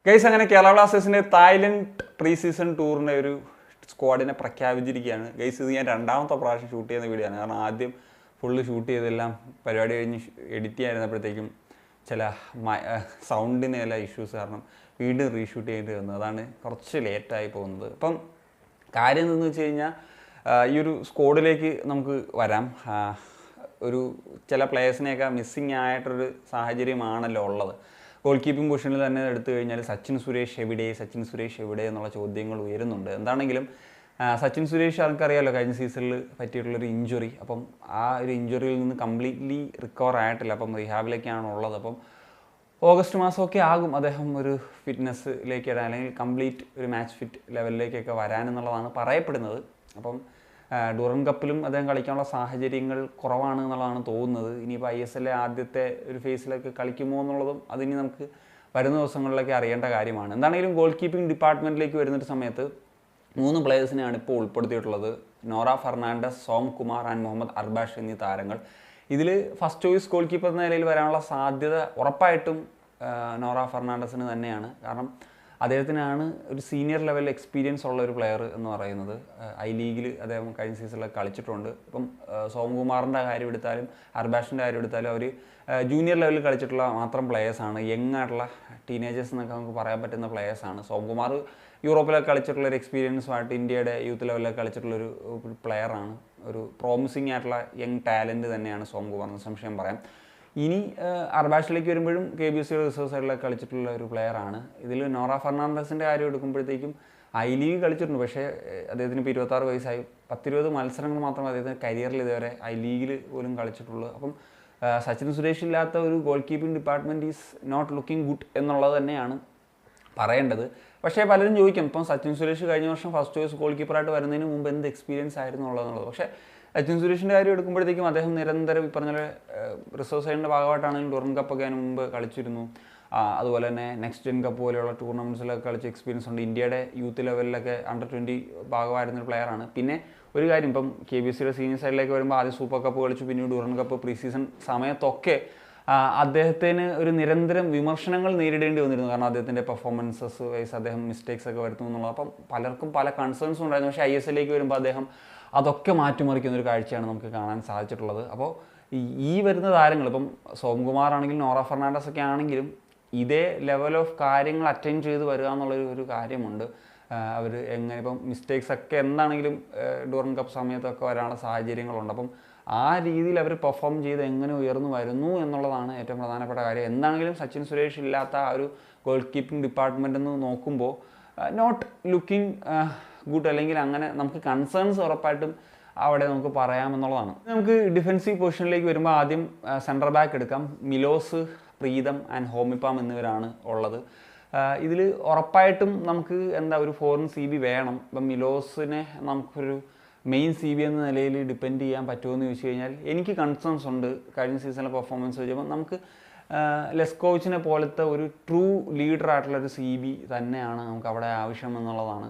Guys അങ്ങനെ കേരള ബ്ലാസ്റ്റേഴ്സിൻ്റെ Thailand pre season ടൂറിൻ്റെ ഒരു സ്ക്വാഡിനെ പ്രഖ്യാപിച്ചിരിക്കുകയാണ്. ഗൈസ് ഇത് ഞാൻ രണ്ടാമത്തെ പ്രാവശ്യം ഷൂട്ട് ചെയ്യുന്ന വീഡിയോ ആണ്. കാരണം ആദ്യം ഫുള്ള് ഷൂട്ട് ചെയ്തെല്ലാം പരിപാടി കഴിഞ്ഞ് എഡിറ്റ് ചെയ്യാതിരുന്നപ്പോഴത്തേക്കും ചില സൗണ്ടിന് ചില ഇഷ്യൂസ് കാരണം വീണ്ടും റീഷൂട്ട് ചെയ്യേണ്ടി വന്നു. അതാണ് കുറച്ച് ലേറ്റായി പോകുന്നത്. അപ്പം കാര്യം എന്തെന്ന് വെച്ച് കഴിഞ്ഞാൽ ഈ ഒരു സ്ക്വാഡിലേക്ക് നമുക്ക് വരാം. ഒരു ചില പ്ലേയേഴ്സിനെയൊക്കെ മിസ്സിങ് ആയിട്ടൊരു സാഹചര്യമാണല്ലോ ഉള്ളത്. ഗോൾ കീപ്പിംഗ് പൊസിഷനിൽ തന്നെ എടുത്തു കഴിഞ്ഞാൽ സച്ചിൻ സുരേഷ് എവിടെ എന്നുള്ള ചോദ്യങ്ങൾ ഉയരുന്നുണ്ട്. എന്താണെങ്കിലും സച്ചിൻ സുരേഷ് ആൾക്കറിയാമല്ലോ കഴിഞ്ഞ സീസണിൽ പറ്റിയിട്ടുള്ളൊരു ഇഞ്ചുറി. അപ്പം ആ ഒരു ഇഞ്ചുറിയിൽ നിന്ന് കംപ്ലീറ്റ്ലി റിക്കവർ ആയിട്ടില്ല. അപ്പം റീഹാബിലേക്കാണ് ഉള്ളത്. അപ്പം ഓഗസ്റ്റ് മാസമൊക്കെ ആകും അദ്ദേഹം ഒരു ഫിറ്റ്നസ്സിലേക്ക് വരാൻ, അല്ലെങ്കിൽ കംപ്ലീറ്റ് ഒരു മാച്ച് ഫിറ്റ് ലെവലിലേക്കൊക്കെ വരാനെന്നുള്ളതാണ് പറയപ്പെടുന്നത്. അപ്പം ഡൂറൻ കപ്പിലും അദ്ദേഹം കളിക്കാനുള്ള സാഹചര്യങ്ങൾ കുറവാണ് എന്നുള്ളതാണ് തോന്നുന്നത്. ഇനിയിപ്പോൾ ISL ആദ്യത്തെ ഒരു ഫേസിലൊക്കെ കളിക്കുമോ എന്നുള്ളതും അതിനി നമുക്ക് വരുന്ന ദിവസങ്ങളിലൊക്കെ അറിയേണ്ട കാര്യമാണ്. എന്താണെങ്കിലും ഗോൾ കീപ്പിംഗ് ഡിപ്പാർട്ട്മെൻറ്റിലേക്ക് വരുന്നൊരു സമയത്ത് 3 പ്ലേയേഴ്സിനെയാണ് ഇപ്പോൾ ഉൾപ്പെടുത്തിയിട്ടുള്ളത്. നോറ ഫെർണാണ്ടസ്, സോം കുമാർ ആൻഡ് മുഹമ്മദ് അർബാഷ് എന്നീ താരങ്ങൾ. ഇതിൽ ഫസ്റ്റ് ചോയ്സ് ഗോൾ കീപ്പർ എന്ന നിലയിൽ വരാനുള്ള സാധ്യത ഉറപ്പായിട്ടും നോറ ഫെർണാണ്ടസിന് തന്നെയാണ്. കാരണം അദ്ദേഹത്തിനാണ് ഒരു സീനിയർ ലെവൽ എക്സ്പീരിയൻസ് ഉള്ള ഒരു പ്ലെയർ എന്ന് പറയുന്നത്. ഐ ലീഗിൽ അദ്ദേഹം കഴിഞ്ഞ സീസണിലൊക്കെ കളിച്ചിട്ടുണ്ട്. ഇപ്പം സോംകുമാറിൻ്റെ കാര്യം എടുത്താലും അർബാഷിൻ്റെ കാര്യം എടുത്താലും അവർ ജൂനിയർ ലെവലിൽ കളിച്ചിട്ടുള്ള മാത്രം പ്ലെയേഴ്സാണ്. യങ് ആയിട്ടുള്ള ടീനേജേഴ്സ് എന്നൊക്കെ നമുക്ക് പറയാൻ പറ്റുന്ന പ്ലെയേഴ്സാണ്. സോംകുമാർ യൂറോപ്പിലൊക്കെ കളിച്ചിട്ടുള്ളൊരു എക്സ്പീരിയൻസുമായിട്ട് ഇന്ത്യയുടെ യൂത്ത് ലെവലിലൊക്കെ കളിച്ചിട്ടുള്ളൊരു പ്ലെയറാണ്. ഒരു പ്രോമിസിങ് ആയിട്ടുള്ള യങ് ടാലൻറ്റ് തന്നെയാണ് സോംകുമാർ എന്ന് സംശയം പറയാം. ഇനി അർബാഷിലേക്ക് വരുമ്പോഴും KBC റിസർവ് സൈഡിലൊക്കെ കളിച്ചിട്ടുള്ള ഒരു പ്ലെയറാണ്. ഇതിൽ നോറ ഫെർണാണ്ടസിൻ്റെ കാര്യം എടുക്കുമ്പോഴത്തേക്കും ഐ ലീഗ് കളിച്ചിട്ടുണ്ട്. പക്ഷേ അദ്ദേഹത്തിന് ഇപ്പോൾ 26 വയസ്സായി. 10-20 മത്സരങ്ങൾ മാത്രമേ അദ്ദേഹത്തിന് കരിയറിൽ ഇതുവരെ ഐ ലീഗിൽ പോലും കളിച്ചിട്ടുള്ളൂ. അപ്പം സച്ചിൻ സുരേഷ് ഇല്ലാത്ത ഒരു goal keeping department is not looking good എന്നുള്ളത് തന്നെയാണ് പറയേണ്ടത്. പക്ഷേ പലരും ചോദിക്കും, ഇപ്പം സച്ചിൻ സുരേഷ് കഴിഞ്ഞ വർഷം ഫസ്റ്റ് ചോയ്സ് ഗോൾ കീപ്പറായിട്ട് വരുന്നതിന് മുമ്പ് എന്ത് എക്സ്പീരിയൻസ് ആയിരുന്നു ഉള്ളതെന്നുള്ളത്. പക്ഷേ സച്ചിൻ സുരേഷിൻ്റെ കാര്യം എടുക്കുമ്പോഴത്തേക്കും അദ്ദേഹം നിരന്തരം ഈ പറഞ്ഞ റിസർവ് സൈഡിൻ്റെ ഭാഗമായിട്ടാണെങ്കിലും ഡൂറൻ കപ്പൊക്കെ അതിന് മുമ്പ് കളിച്ചിരുന്നു. അതുപോലെ തന്നെ നെക്സ്റ്റ് ജെൻ കപ്പ് പോലെയുള്ള ടൂർണമെൻറ്റ്സിലൊക്കെ കളിച്ച എക്സ്പീരിയൻസ് ഉണ്ട്. ഇന്ത്യയുടെ യൂത്ത് ലെവലിലൊക്കെ അണ്ടർ-20 ഭാഗമായിരുന്നൊരു പ്ലെയറാണ്. പിന്നെ ഒരു കാര്യം, ഇപ്പം KBCയുടെ സീനിയർ സൈഡിലേക്ക് വരുമ്പോൾ ആദ്യം സൂപ്പർ കപ്പ് കളിച്ചു, പിന്നീട് ഡൂറൻ കപ്പ് പ്രീ സീസൺ സമയത്തൊക്കെ അദ്ദേഹത്തിന് ഒരു നിരന്തരം വിമർശനങ്ങൾ നേരിടേണ്ടി വന്നിരുന്നു. കാരണം അദ്ദേഹത്തിൻ്റെ പെർഫോമൻസസ് വൈസ് അദ്ദേഹം മിസ്റ്റേക്സ് ഒക്കെ വരുത്തുന്നു എന്നുള്ളത്. അപ്പം പലർക്കും പല കൺസേൺസും ഉണ്ടായിരുന്നു. പക്ഷേ ISLലേക്ക് വരുമ്പോൾ അദ്ദേഹം അതൊക്കെ മാറ്റിമറിക്കുന്നൊരു കാഴ്ചയാണ് നമുക്ക് കാണാൻ സാധിച്ചിട്ടുള്ളത്. അപ്പോൾ ഈ വരുന്ന താരങ്ങൾ, ഇപ്പം സോംകുമാർ ആണെങ്കിലും നോറ ഫെർണാണ്ടസ് ഒക്കെ ആണെങ്കിലും ഇതേ ലെവൽ ഓഫ് കാര്യങ്ങൾ അറ്റൻഡ് ചെയ്ത് വരിക എന്നുള്ളൊരു കാര്യമുണ്ട്. അവർ എങ്ങനെ ഇപ്പം മിസ്റ്റേക്സ് ഒക്കെ എന്താണെങ്കിലും ഡൂറൻ കപ്പ് സമയത്തൊക്കെ വരാനുള്ള സാഹചര്യങ്ങളുണ്ട്. അപ്പം ആ രീതിയിൽ അവർ പെർഫോം ചെയ്ത് എങ്ങനെ ഉയർന്നു വരുന്നു എന്നുള്ളതാണ് ഏറ്റവും പ്രധാനപ്പെട്ട കാര്യം. എന്താണെങ്കിലും സച്ചിൻ സുരേഷ് ഇല്ലാത്ത ആ ഒരു ഗോൾ കീപ്പിംഗ് ഡിപ്പാർട്ട്മെൻ്റ് എന്ന് നോക്കുമ്പോൾ നോട്ട് ലുക്കിംഗ് ഗുഡ്, അല്ലെങ്കിൽ അങ്ങനെ നമുക്ക് കൺസേൺസ് ഉറപ്പായിട്ടും അവിടെ നമുക്ക് പറയാമെന്നുള്ളതാണ്. നമുക്ക് ഡിഫൻസീവ് പൊസിഷനിലേക്ക് വരുമ്പോൾ ആദ്യം സെൻറ്റർ ബാക്ക് എടുക്കാം. മിലോസ്, പ്രീതം ആൻഡ് ഹോമിപ്പാം എന്നിവരാണ് ഉള്ളത്. ഇതിൽ ഉറപ്പായിട്ടും നമുക്ക് ഒരു ഫോറിൻ CB വേണം. ഇപ്പം മിലോസിനെ നമുക്കൊരു മെയിൻ CB എന്ന നിലയിൽ ഡിപ്പെൻഡ് ചെയ്യാൻ പറ്റുമെന്ന് ചോദിച്ചു കഴിഞ്ഞാൽ എനിക്ക് കൺസേൺസ് ഉണ്ട്. കഴിഞ്ഞ സീസണിലെ പെർഫോമൻസ് വെച്ചപ്പോൾ നമുക്ക് ലെസ്കോവിച്ചിനെ പോലത്തെ ഒരു ട്രൂ ലീഡറായിട്ടുള്ളൊരു CB തന്നെയാണ് നമുക്ക് അവിടെ ആവശ്യം എന്നുള്ളതാണ്.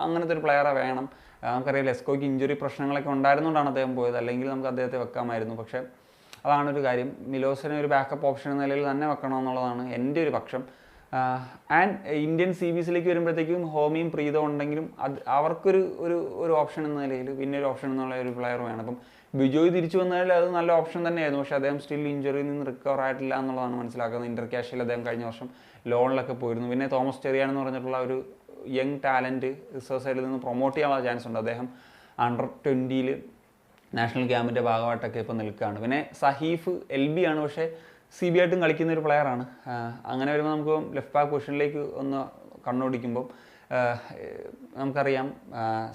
അങ്ങനത്തെ ഒരു പ്ലെയറെ വേണം. നമുക്കറിയാം ലെസ്കോയ്ക്ക് ഇഞ്ചുറി പ്രശ്നങ്ങളൊക്കെ ഉണ്ടായിരുന്നുകൊണ്ടാണ് അദ്ദേഹം പോയത്. അല്ലെങ്കിൽ നമുക്ക് അദ്ദേഹത്തെ വെക്കാമായിരുന്നു. പക്ഷേ അതാണൊരു കാര്യം. മിലോസിനെ ഒരു ബാക്കപ്പ് ഓപ്ഷൻ എന്ന നിലയിൽ തന്നെ വെക്കണമെന്നുള്ളതാണ് എൻ്റെ ഒരു പക്ഷം. ആൻഡ് ഇന്ത്യൻ CBസിലേക്ക് വരുമ്പോഴത്തേക്കും ഹോമിയും പ്രീതവും ഉണ്ടെങ്കിലും അവർക്കൊരു ഓപ്ഷൻ എന്ന നിലയിൽ പിന്നെ ഒരു ഓപ്ഷൻ എന്നുള്ള ഒരു പ്ലെയർ വേണം. അപ്പം ബിജോയ് തിരിച്ചു വന്നാൽ അത് നല്ല ഓപ്ഷൻ തന്നെയായിരുന്നു. പക്ഷേ അദ്ദേഹം സ്റ്റിൽ ഇഞ്ചുറിയിൽ നിന്ന് റിക്കവർ ആയിട്ടില്ല എന്നുള്ളതാണ് മനസ്സിലാക്കുന്നത്. ഇന്റർ കാഷ്യൽ അദ്ദേഹം കഴിഞ്ഞ വർഷം ലോണിലൊക്കെ പോയിരുന്നു. പിന്നെ തോമസ് ചെറിയാൻ എന്ന് പറഞ്ഞിട്ടുള്ള ഒരു യങ് ടാലൻറ്റ് റിസർവ് സൈഡിൽ നിന്ന് പ്രൊമോട്ട് ചെയ്യാനുള്ള ചാൻസ് ഉണ്ട്. അദ്ദേഹം അണ്ടർ-20 നാഷണൽ ക്യാമ്പിൻ്റെ ഭാഗമായിട്ടൊക്കെ ഇപ്പോൾ നിൽക്കുകയാണ്. പിന്നെ സഹീഫ് LB ആണ്, പക്ഷേ CB ആയിട്ടും കളിക്കുന്ന ഒരു പ്ലെയറാണ്. അങ്ങനെ വരുമ്പോൾ നമുക്ക് ലെഫ്റ്റ് ബാക്ക് പൊസിഷനിലേക്ക് ഒന്ന് കണ്ണോടിക്കുമ്പം നമുക്കറിയാം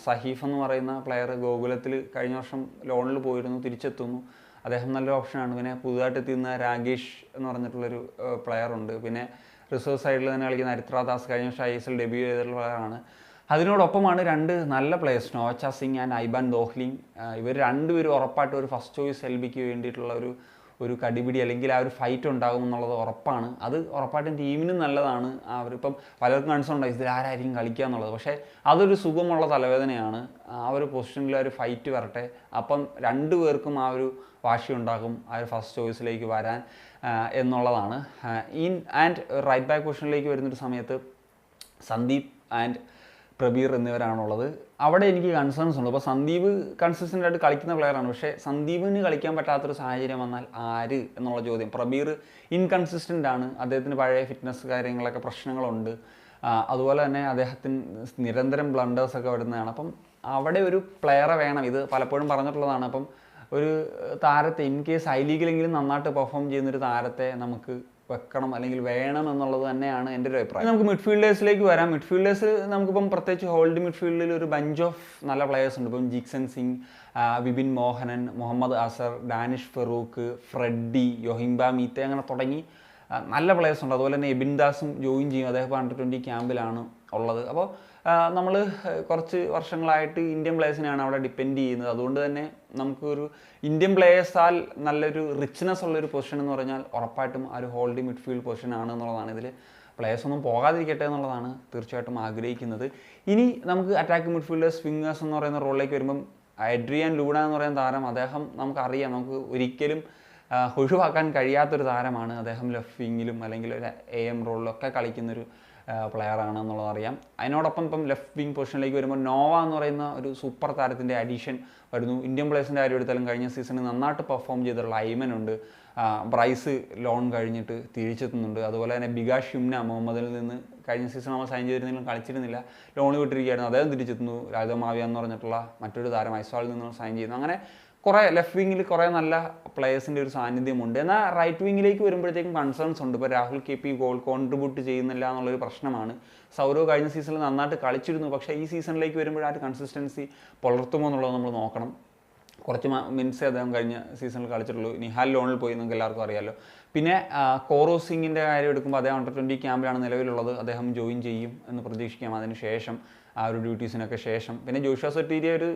സഹീഫ് എന്ന് പറയുന്ന പ്ലെയർ ഗോകുലത്തിൽ കഴിഞ്ഞ വർഷം ലോണിൽ പോയിരുന്നു, തിരിച്ചെത്തുന്നു. അദ്ദേഹം നല്ലൊരു ഓപ്ഷനാണ്. പിന്നെ പുതുതായിട്ട് എത്തിയുന്ന രാകേഷ് എന്ന് പറഞ്ഞിട്ടുള്ളൊരു പ്ലെയറുണ്ട്. പിന്നെ റിസർവ് സൈഡിൽ തന്നെ കളിക്കുന്ന ഹരിത്ര ദാസ് കഴിഞ്ഞ വർഷം ISL ഡെബ്യൂ ചെയ്തിട്ടുള്ള പ്ലെയറാണ്. അതിനോടൊപ്പമാണ് 2 നല്ല പ്ലേയേഴ്സ്, നോച്ച സിംഗ് ആൻഡ് ഐബാൻ ദോഹ്ലിംഗ്. ഇവർ രണ്ടുപേരും ഉറപ്പായിട്ടും ഒരു ഫസ്റ്റ് ചോയ്സ് LBക്ക് വേണ്ടിയിട്ടുള്ള ഒരു ഒരു കടിപിടി അല്ലെങ്കിൽ ആ ഒരു ഫൈറ്റ് ഉണ്ടാകും എന്നുള്ളത് ഉറപ്പാണ്. അത് ഉറപ്പായിട്ടും ടീമിനും നല്ലതാണ്. അവരിപ്പം പലർക്കും കൺസേൺ ഉണ്ടായി ഇതിൽ ആരായിരിക്കും കളിക്കുക എന്നുള്ളത്. പക്ഷേ അതൊരു സുഖമുള്ള തലവേദനയാണ്. ആ ഒരു പൊസിഷനിൽ ഒരു ഫൈറ്റ് വരട്ടെ, അപ്പം രണ്ടു പേർക്കും ആ ഒരു വാശി ഉണ്ടാകും ആ ഒരു ഫസ്റ്റ് ചോയ്സിലേക്ക് വരാൻ എന്നുള്ളതാണ്. ആൻഡ് റൈറ്റ് ബാക്ക് പൊസിഷനിലേക്ക് വരുന്നൊരു സമയത്ത് സന്ദീപ് ആൻഡ് പ്രബീർ എന്നിവരാണുള്ളത്. അവിടെ എനിക്ക് കൺസേൺസ് ഉണ്ട്. അപ്പോൾ സന്ദീപ് കൺസിസ്റ്റൻ്റ് ആയിട്ട് കളിക്കുന്ന പ്ലെയറാണ്. പക്ഷേ സന്ദീപിന് കളിക്കാൻ പറ്റാത്തൊരു സാഹചര്യം വന്നാൽ ആര് എന്നുള്ള ചോദ്യം. പ്രബീർ ഇൻകൺസിസ്റ്റൻ്റ് ആണ്. അദ്ദേഹത്തിന് പഴയ ഫിറ്റ്നസ് കാര്യങ്ങളൊക്കെ പ്രശ്നങ്ങളുണ്ട്. അതുപോലെ തന്നെ അദ്ദേഹത്തിന് നിരന്തരം ബ്ലണ്ടേഴ്സൊക്കെ വരുന്നതാണ്. അപ്പം അവിടെ ഒരു പ്ലെയറെ വേണം. ഇത് പലപ്പോഴും പറഞ്ഞിട്ടുള്ളതാണ്. അപ്പം ഒരു താരത്തെ ഇൻ കേസ് ഐ ലീഗിലെങ്കിലും നന്നായിട്ട് പെർഫോം ചെയ്യുന്നൊരു താരത്തെ നമുക്ക് വെക്കണം അല്ലെങ്കിൽ വേണം എന്നുള്ളത് തന്നെയാണ് എൻ്റെ ഒരു അഭിപ്രായം. നമുക്ക് മിഡ്ഫീൽഡേഴ്സിലേക്ക് വരാം. മിഡ്ഫീൽഡേഴ്സ് നമുക്കിപ്പം പ്രത്യേകിച്ച് ഹോൾഡ് മിഡ്ഫീൽഡിൽ ഒരു ബഞ്ച് ഓഫ് നല്ല പ്ലെയേഴ്സ് ഉണ്ട്. ഇപ്പം ജിക്സൺ സിംഗ്, വിപിൻ മോഹനൻ, മുഹമ്മദ് അസർ, ഡാനിഷ് ഫെറൂഖ്, ഫ്രെഡി, യൊഹിംബ മീത്തെ അങ്ങനെ തുടങ്ങി നല്ല പ്ലെയേഴ്സ് ഉണ്ട്. അതുപോലെ തന്നെ എബിൻ ദാസും ജോയിൻ ചെയ്യും. അദ്ദേഹം അണ്ടർ-20 ക്യാമ്പിലാണ് ഉള്ളത്. അപ്പോൾ നമ്മൾ കുറച്ച് വർഷങ്ങളായിട്ട് ഇന്ത്യൻ പ്ലേയേഴ്സിനെയാണ് അവിടെ ഡിപ്പെൻഡ് ചെയ്യുന്നത്. അതുകൊണ്ട് തന്നെ നമുക്കൊരു ഇന്ത്യൻ പ്ലേയേഴ്സാൽ നല്ലൊരു റിച്ച്നെസ് ഉള്ളൊരു പൊസിഷൻ എന്ന് പറഞ്ഞാൽ ഉറപ്പായിട്ടും ആ ഒരു ഹോൾഡ് മിഡ്ഫീൽഡ് പൊസിഷൻ ആണ് എന്നുള്ളതാണ്. ഇതിൽ പ്ലേയേഴ്സൊന്നും പോകാതിരിക്കട്ടെ എന്നുള്ളതാണ് തീർച്ചയായിട്ടും ആഗ്രഹിക്കുന്നത്. ഇനി നമുക്ക് അറ്റാക്ക് മിഡ്ഫീൽഡേഴ്സ്, വിങ്ങേഴ്സ് എന്ന് പറയുന്ന റോളിലേക്ക് വരുമ്പം എഡ്രിയാൻ ലൂണ എന്ന് പറയുന്ന താരം, അദ്ദേഹം നമുക്കറിയാം, നമുക്ക് ഒരിക്കലും ഒഴിവാക്കാൻ കഴിയാത്തൊരു താരമാണ്. അദ്ദേഹം ലെഫ്റ്റ് വിങ്ങിലും അല്ലെങ്കിൽ ഒരു AM റോളിലൊക്കെ കളിക്കുന്നൊരു പ്ലെയറാണ് എന്നുള്ളത് അറിയാം. അതിനോടൊപ്പം ഇപ്പം ലെഫ്റ്റ് വിങ് പൊസിഷനിലേക്ക് വരുമ്പോൾ നോവ എന്ന് പറയുന്ന ഒരു സൂപ്പർ താരത്തിൻ്റെ അഡീഷൻ വരുന്നു. ഇന്ത്യൻ പ്ലേയേഴ്സിൻ്റെ കാര്യം എടുത്താലും കഴിഞ്ഞ സീസണിൽ നന്നായിട്ട് പെർഫോം ചെയ്തിട്ടുള്ള ഐമൻ ഉണ്ട്. ബ്രൈസ് ലോൺ കഴിഞ്ഞിട്ട് തിരിച്ചെത്തുന്നുണ്ട്. അതുപോലെ തന്നെ ബികാഷ് ഷിംന മുഹമ്മദിൽ നിന്ന് കഴിഞ്ഞ സീസൺ നമ്മൾ സൈൻ ചെയ്തിരുന്നെങ്കിലും കളിച്ചിരുന്നില്ല, ലോൺ വിട്ടിരിക്കുകയായിരുന്നു. അദ്ദേഹം തിരിച്ചെത്തുന്നു. രാജ മാവിയ എന്ന് പറഞ്ഞിട്ടുള്ള മറ്റൊരു താരം ഐസ്വാളിൽ നിന്ന് സൈൻ ചെയ്യുന്നു. അങ്ങനെ കുറേ ലെഫ്റ്റ് വിങ്ങിൽ കുറേ നല്ല പ്ലേയേഴ്സിൻ്റെ ഒരു സാന്നിധ്യമുണ്ട്. എന്നാൽ റൈറ്റ് വിങ്ങിലേക്ക് വരുമ്പോഴത്തേക്കും കൺസേൺസ് ഉണ്ട്. ഇപ്പോൾ രാഹുൽ KP ഗോൾ കോൺട്രിബ്യൂട്ട് ചെയ്യുന്നില്ല എന്നുള്ളൊരു പ്രശ്നമാണ്. സൗരവ് കഴിഞ്ഞ സീസണിൽ നന്നായിട്ട് കളിച്ചിരുന്നു. പക്ഷേ ഈ സീസണിലേക്ക് വരുമ്പോൾ ആ ഒരു കൺസിസ്റ്റൻസി പുലർത്തുമോ എന്നുള്ളത് നമ്മൾ നോക്കണം. കുറച്ച് മിനിറ്റ്സേ അദ്ദേഹം കഴിഞ്ഞ സീസണിൽ കളിച്ചിട്ടുള്ളൂ. നിഹാൽ ലോണിൽ പോയി നിങ്ങൾക്ക് എല്ലാവർക്കും അറിയാമല്ലോ. പിന്നെ കോറോ സിംഗിൻ്റെ കാര്യം എടുക്കുമ്പോൾ അദ്ദേഹം അണ്ടർ-20 ക്യാമ്പിലാണ് നിലവിലുള്ളത്. അദ്ദേഹം ജോയിൻ ചെയ്യും എന്ന് പ്രതീക്ഷിക്കാം അതിന് ശേഷം, ആ ഒരു ഡ്യൂട്ടീസിനൊക്കെ ശേഷം. പിന്നെ ജോഷുവ സൊട്ടീരിയ ഒരു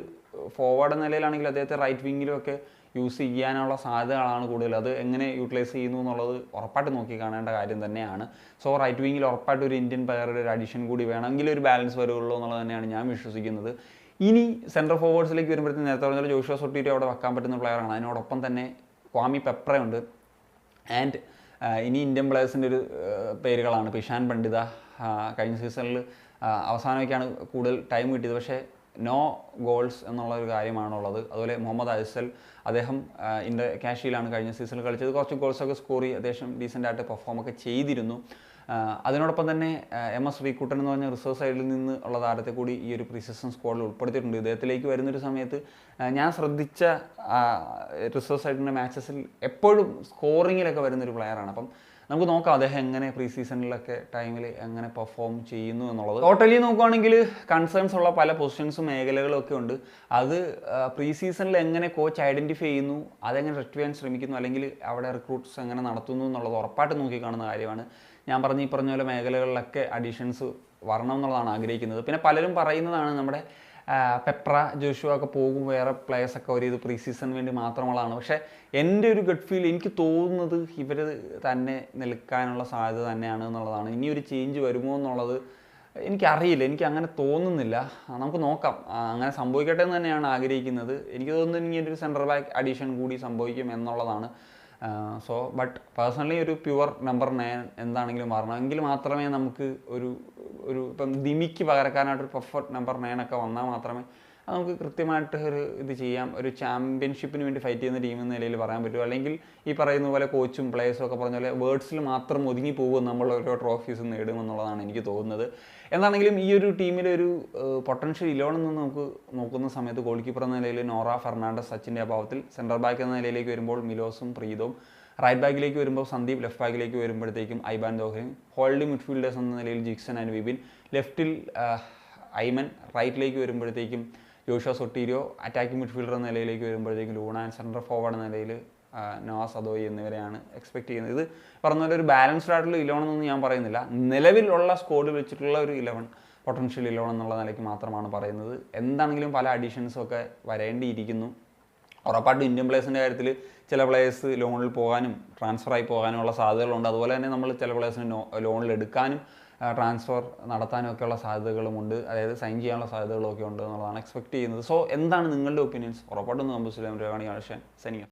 ഫോർവേഡ് നിലയിലാണെങ്കിൽ അദ്ദേഹത്തെ റൈറ്റ് വിങ്ങിലും ഒക്കെ യൂസ് ചെയ്യാനുള്ള സാധ്യതകളാണ് കൂടുതൽ. അത് എങ്ങനെ യൂട്ടിലൈസ് ചെയ്യുന്നു എന്നുള്ളത് ഉറപ്പായിട്ട് നോക്കി കാണേണ്ട കാര്യം തന്നെയാണ്. സോ റൈറ്റ് വിങ്ങിൽ ഉറപ്പായിട്ട് ഒരു ഇന്ത്യൻ പ്ലെയറുടെ ഒരു അഡീഷൻ കൂടി വേണമെങ്കിൽ ഒരു ബാലൻസ് വരുള്ളൂ എന്നുള്ളത് തന്നെയാണ് ഞാൻ വിശ്വസിക്കുന്നത്. ഇനി സെൻട്രൽ ഫോർവേഡ്സിലേക്ക് വരുമ്പോഴത്തേക്കും നേരത്തെ പറഞ്ഞാൽ ജോഷുവ സൊട്ടീരിയ അവിടെ വെക്കാൻ പറ്റുന്ന പ്ലെയറാണ്. അതിനോടൊപ്പം തന്നെ ക്വാമി പെപ്രയുണ്ട്. ആൻഡ് ഇനി ഇന്ത്യൻ പ്ലെയേഴ്സിൻ്റെ ഒരു പേരുകളാണ് ഇഷാൻ പണ്ഡിത. കഴിഞ്ഞ സീസണിൽ അവസാനമൊക്കെയാണ് കൂടുതൽ ടൈം കിട്ടിയത്, പക്ഷേ നോ ഗോൾസ് എന്നുള്ള ഒരു കാര്യമാണുള്ളത്. അതുപോലെ മുഹമ്മദ് അയ്സൽ, അദ്ദേഹം കാഷിയിലാണ് കഴിഞ്ഞ സീസണിൽ കളിച്ചത്. കുറച്ച് ഗോൾസൊക്കെ സ്കോർ ചെയ്ത് അത്യാവശ്യം ഡീസൻ്റായിട്ട് പെർഫോമൊക്കെ ചെയ്തിരുന്നു. അതിനോടൊപ്പം തന്നെ MS ശ്രീകുട്ടൻ എന്ന് പറഞ്ഞ റിസർവ് സൈഡിൽ നിന്ന് ഉള്ള താരത്തെ കൂടി ഈ ഒരു പ്രീ സീസൺ സ്ക്വാഡിൽ ഉൾപ്പെടുത്തിയിട്ടുണ്ട്. ഇദ്ദേഹത്തിലേക്ക് വരുന്നൊരു സമയത്ത് ഞാൻ ശ്രദ്ധിച്ച റിസർവ് സൈഡിൻ്റെ മാച്ചസിൽ എപ്പോഴും സ്കോറിങ്ങിലൊക്കെ വരുന്നൊരു പ്ലെയറാണ്. അപ്പം നമുക്ക് നോക്കാം അദ്ദേഹം എങ്ങനെ പ്രീ സീസണിലൊക്കെ ടൈമിൽ എങ്ങനെ പെർഫോം ചെയ്യുന്നു എന്നുള്ളത്. ടോട്ടലി നോക്കുകയാണെങ്കിൽ കൺസേൺസ് ഉള്ള പല പൊസിഷൻസും മേഖലകളും ഒക്കെ ഉണ്ട്. അത് പ്രീ സീസണിൽ എങ്ങനെ കോച്ച് ഐഡൻറ്റിഫൈ ചെയ്യുന്നു, അതെങ്ങനെ റെക്ടിഫൈ ചെയ്യാൻ ശ്രമിക്കുന്നു, അല്ലെങ്കിൽ അവിടെ റിക്രൂട്ട്സ് എങ്ങനെ നടത്തുന്നു എന്നുള്ളത് ഉറപ്പായിട്ട് നോക്കി കാണുന്ന കാര്യമാണ്. ഞാൻ പറഞ്ഞ പോലെ മേഖലകളിലൊക്കെ അഡീഷൻസ് വരണം എന്നുള്ളതാണ് ആഗ്രഹിക്കുന്നത്. പിന്നെ പലരും പറയുന്നതാണ് നമ്മുടെ പെപ്ര, ജോഷുവ ഒക്കെ പോകും, വേറെ പ്ലേയേഴ്സൊക്കെ ഒരു ഇത് പ്രീ സീസണിന് വേണ്ടി മാത്രമുള്ളതാണ്. പക്ഷേ എൻ്റെ ഒരു ഗട്ട് ഫീൽ എനിക്ക് തോന്നുന്നത് ഇവർ തന്നെ നിൽക്കാനുള്ള സാധ്യത തന്നെയാണ് എന്നുള്ളതാണ്. ഇനി ഒരു ചേഞ്ച് വരുമോ എന്നുള്ളത് എനിക്കറിയില്ല, എനിക്ക് അങ്ങനെ തോന്നുന്നില്ല. നമുക്ക് നോക്കാം, അങ്ങനെ സംഭവിക്കട്ടെ എന്ന് തന്നെയാണ് ആഗ്രഹിക്കുന്നത്. എനിക്ക് തോന്നുന്നത് ഇനി ഒരു സെൻട്രൽ ബാക്ക് അഡീഷൻ കൂടി സംഭവിക്കും എന്നുള്ളതാണ്. സോ ബട്ട് പേഴ്സണലി ഒരു പ്യുവർ നമ്പർ 9 എന്താണെങ്കിലും മാറണമെങ്കിൽ മാത്രമേ നമുക്ക് ഒരു ഇപ്പം ദിമിക്ക് പകരക്കാനായിട്ടൊരു പെർഫെക്റ്റ് നമ്പർ 9 ഒക്കെ വന്നാൽ മാത്രമേ നമുക്ക് കൃത്യമായിട്ട് ഒരു ഇത് ചെയ്യാം. ഒരു ചാമ്പ്യൻഷിപ്പിന് വേണ്ടി ഫൈറ്റ് ചെയ്യുന്ന ടീം എന്ന നിലയിൽ പറയാൻ പറ്റുമോ. അല്ലെങ്കിൽ ഈ പറയുന്ന പോലെ കോച്ചും പ്ലേയേഴ്സും ഒക്കെ പറഞ്ഞ പോലെ വേർഡ്സിൽ മാത്രം ഒതുങ്ങി പോകും, നമ്മൾ ഓരോ ട്രോഫീസ് നേടുമെന്നുള്ളതാണ് എനിക്ക് തോന്നുന്നത്. എന്താണെങ്കിലും ഈ ഒരു ടീമിലെ ഒരു പൊട്ടൻഷ്യൽ 11 നിന്ന് നമുക്ക് നോക്കുന്ന സമയത്ത് ഗോൾ കീപ്പർ എന്ന നിലയിൽ നോറ ഫെർണാണ്ടസ് സച്ചിൻ്റെ അഭാവത്തിൽ, സെൻട്രൽ ബാക്ക് എന്ന നിലയിലേക്ക് വരുമ്പോൾ മിലോസും പ്രീതവും, റൈറ്റ് ബാക്കിലേക്ക് വരുമ്പോൾ സന്ദീപ്, ലെഫ്റ്റ് ബാക്കിലേക്ക് വരുമ്പോഴത്തേക്കും ഐബാൻ ദോഹൻ, ഹോൾഡ് മിഡ്ഫീൽഡേഴ്സ് എന്ന നിലയിൽ ജിക്സൺ ആൻഡ് വിപിൻ, ലെഫ്റ്റിൽ ഐമൻ, റൈറ്റിലേക്ക് വരുമ്പോഴത്തേക്കും ജോഷുവ സൊട്ടീരിയോ, അറ്റാക്കിംഗ് മിഡ്ഫീൽഡർ എന്ന നിലയിലേക്ക് വരുമ്പോഴത്തേക്കും ലൂണ, ആൻഡ് സെൻട്രൽ ഫോർവേഡ് എന്ന നിലയിൽ നോവ സദോയി എന്നിവരെയാണ് എക്സ്പെക്ട് ചെയ്യുന്നത്. ഇത് പറഞ്ഞ പോലെ ഒരു ബാലൻസ്ഡ് ആയിട്ടുള്ള 11 എന്നൊന്നും ഞാൻ പറയുന്നില്ല, നിലവിലുള്ള സ്കോഡിൽ വെച്ചിട്ടുള്ള ഒരു 11 പൊട്ടൻഷ്യൽ 11 എന്നുള്ള നിലയ്ക്ക് മാത്രമാണ് പറയുന്നത്. എന്താണെങ്കിലും പല അഡീഷൻസും ഒക്കെ വരേണ്ടിയിരിക്കുന്നു. ഉറപ്പായിട്ടും ഇന്ത്യൻ പ്ലേയേഴ്സിൻ്റെ കാര്യത്തിൽ ചില പ്ലേയേഴ്സ് ലോണിൽ പോകാനും ട്രാൻസ്ഫറായി പോകാനുമുള്ള സാധ്യതകളുണ്ട്. അതുപോലെ തന്നെ നമ്മൾ ചില പ്ലേയേഴ്സിന് ലോണിൽ എടുക്കാനും ട്രാൻസ്ഫർ നടത്താനും ഒക്കെയുള്ള സാധ്യതകളുമുണ്ട്. അതായത് സൈൻ ചെയ്യാനുള്ള സാധ്യതകളൊക്കെ ഉണ്ട് എന്നുള്ളതാണ് എക്സ്പെക്ട് ചെയ്യുന്നത്. സോ എന്താണ് നിങ്ങളുടെ ഒപ്പീനിയൻസ്? ഉറപ്പായിട്ടും കമ്പോസ് ചെയ്യാൻ സൈനിക